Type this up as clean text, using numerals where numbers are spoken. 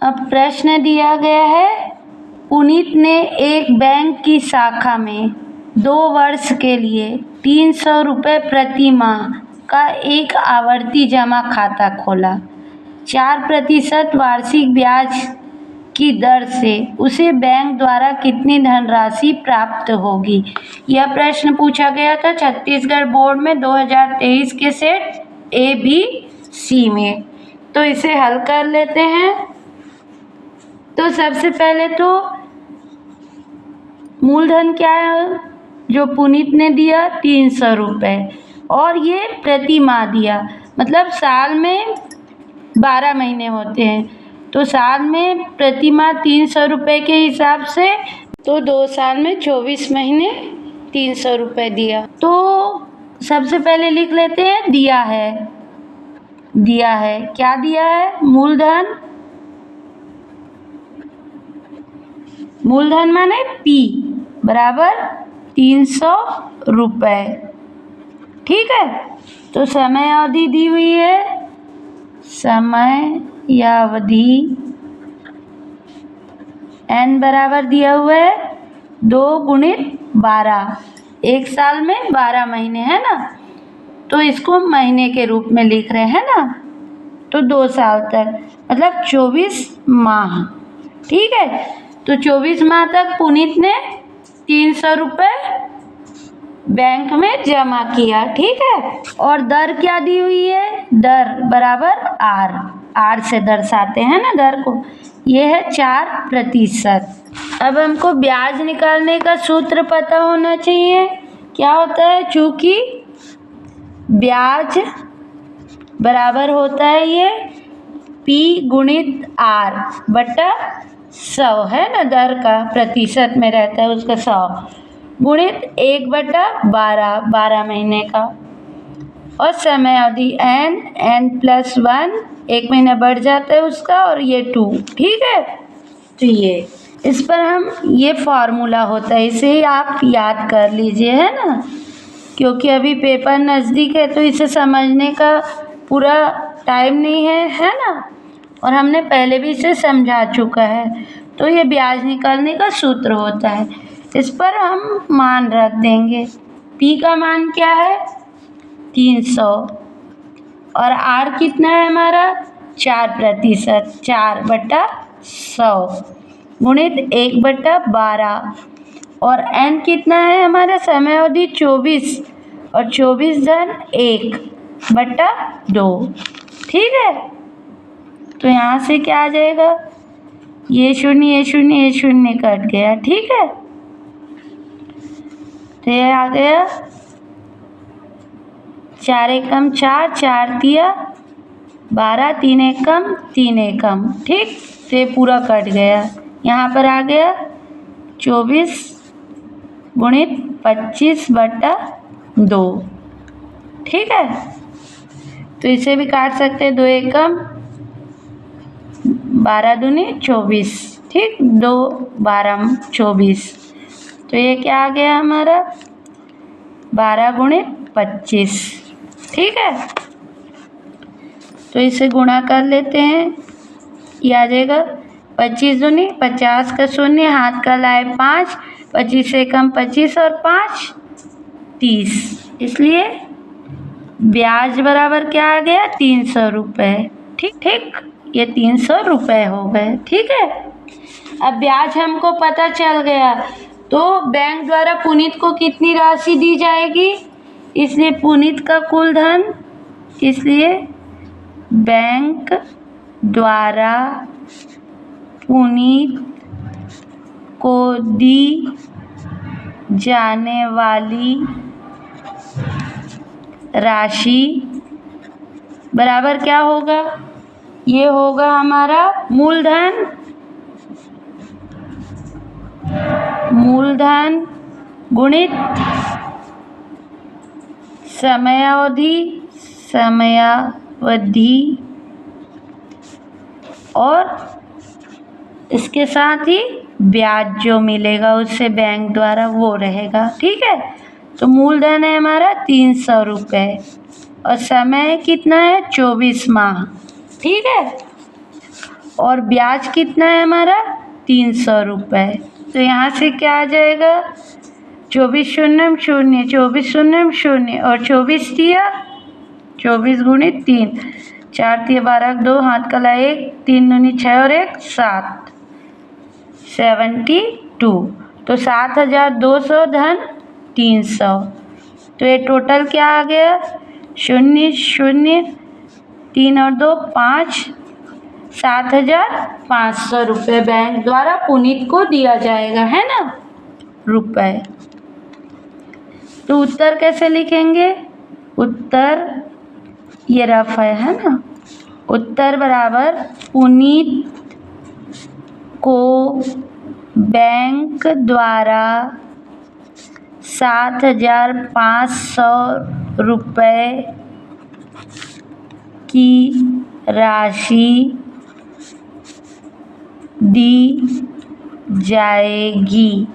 अब प्रश्न दिया गया है, पुनीत ने एक बैंक की शाखा में 2 वर्ष के लिए 300 रुपये प्रति माह का एक आवर्ती जमा खाता खोला। 4% वार्षिक ब्याज की दर से उसे बैंक द्वारा कितनी धनराशि प्राप्त होगी। यह प्रश्न पूछा गया था छत्तीसगढ़ बोर्ड में 2023 के सेट ABC में। तो इसे हल कर लेते हैं। तो सबसे पहले तो मूलधन क्या है जो पुनीत ने दिया, 300 रुपये, और ये प्रति माह दिया, मतलब साल में 12 महीने होते हैं, तो साल में प्रति माह 300 रुपये के हिसाब से तो 2 साल में 24 महीने 300 रुपये दिया। तो सबसे पहले लिख लेते हैं दिया है। क्या दिया है? मूलधन माने P बराबर 300 रुपये। ठीक है। तो समय अवधि दी हुई है, समय या अवधि n बराबर दिया हुआ है 2 गुणित 12। एक साल में 12 महीने है ना, तो इसको महीने के रूप में लिख रहे हैं ना, तो 2 साल तक मतलब 24 माह। ठीक है। तो 24 माह तक पुनीत ने 300 रुपये बैंक में जमा किया। ठीक है। और दर क्या दी हुई है? दर बराबर R से दर्शाते हैं ना दर को, ये है 4%। अब हमको ब्याज निकालने का सूत्र पता होना चाहिए। क्या होता है? चूंकि ब्याज बराबर होता है ये P गुणित R बटा 100 है ना, दर का प्रतिशत में रहता है उसका 100 गुणित 1/12 महीने का, और समय अवधि n+1, 1 महीना बढ़ जाता है उसका, और ये 2। ठीक है। तो ये इस पर हम ये फार्मूला होता है, इसे आप याद कर लीजिए, है ना, क्योंकि अभी पेपर नज़दीक है तो इसे समझने का पूरा टाइम नहीं है ना, और हमने पहले भी इसे समझा चुका है। तो ये ब्याज निकालने का सूत्र होता है, इस पर हम मान रख देंगे। P का मान क्या है? 300, और R कितना है हमारा? 4%, 4/100 गुणित 1/12, और n कितना है हमारा? समय अवधि 24, और 24 धन 1/2। ठीक है। तो यहाँ से क्या आ जाएगा? ये शून्य कट गया। ठीक है। तो ये आ गया 4 एकम 4, 4 तिया 12, 3 एकम 3 एकम। ठीक। तो ये पूरा कट गया। यहाँ पर आ गया 24 गुणित 25/2। ठीक है। तो इसे भी काट सकते हैं, 2 एकम 12 दूनी 24। ठीक, 2 12 24। तो ये क्या आ गया हमारा? 12 गुणित 25। ठीक है। तो इसे गुणा कर लेते हैं, ये आ जाएगा 25 दूनी 50 का 0, हाथ का लाए 5, 25 से कम 25, और 5 30। इसलिए ब्याज बराबर क्या आ गया? 300 रुपये। ठीक, ये 300 रुपये हो गए। ठीक है। अब ब्याज हमको पता चल गया, तो बैंक द्वारा पुनीत को कितनी राशि दी जाएगी? इसलिए पुनीत का कुल धन, इसलिए बैंक द्वारा पुनीत को दी जाने वाली राशि बराबर क्या होगा? ये होगा हमारा मूलधन गुणित समयावधि, और इसके साथ ही ब्याज जो मिलेगा उससे बैंक द्वारा वो रहेगा। ठीक है। तो मूलधन है हमारा 300 रुपये, और समय कितना है? 24 माह। ठीक है। और ब्याज कितना है हमारा 300 रुपये। तो यहाँ से क्या आ जाएगा 24 शून्य शून्य 24 शून्य शून्य और 24 दिया 24 गुणित 3 4 दिया 12 2 हाथ कला 1 3 दूनी 6 और 1 7 72। तो 7200 धन 300। तो ये टोटल क्या आ गया 0 0 3 और 2 5 7500 रुपये बैंक द्वारा पुनीत को दिया जाएगा, है ना रुपए। तो उत्तर कैसे लिखेंगे, उत्तर ये रफ है ना। उत्तर बराबर पुनीत को बैंक द्वारा 7500 रुपये की राशि दी जाएगी।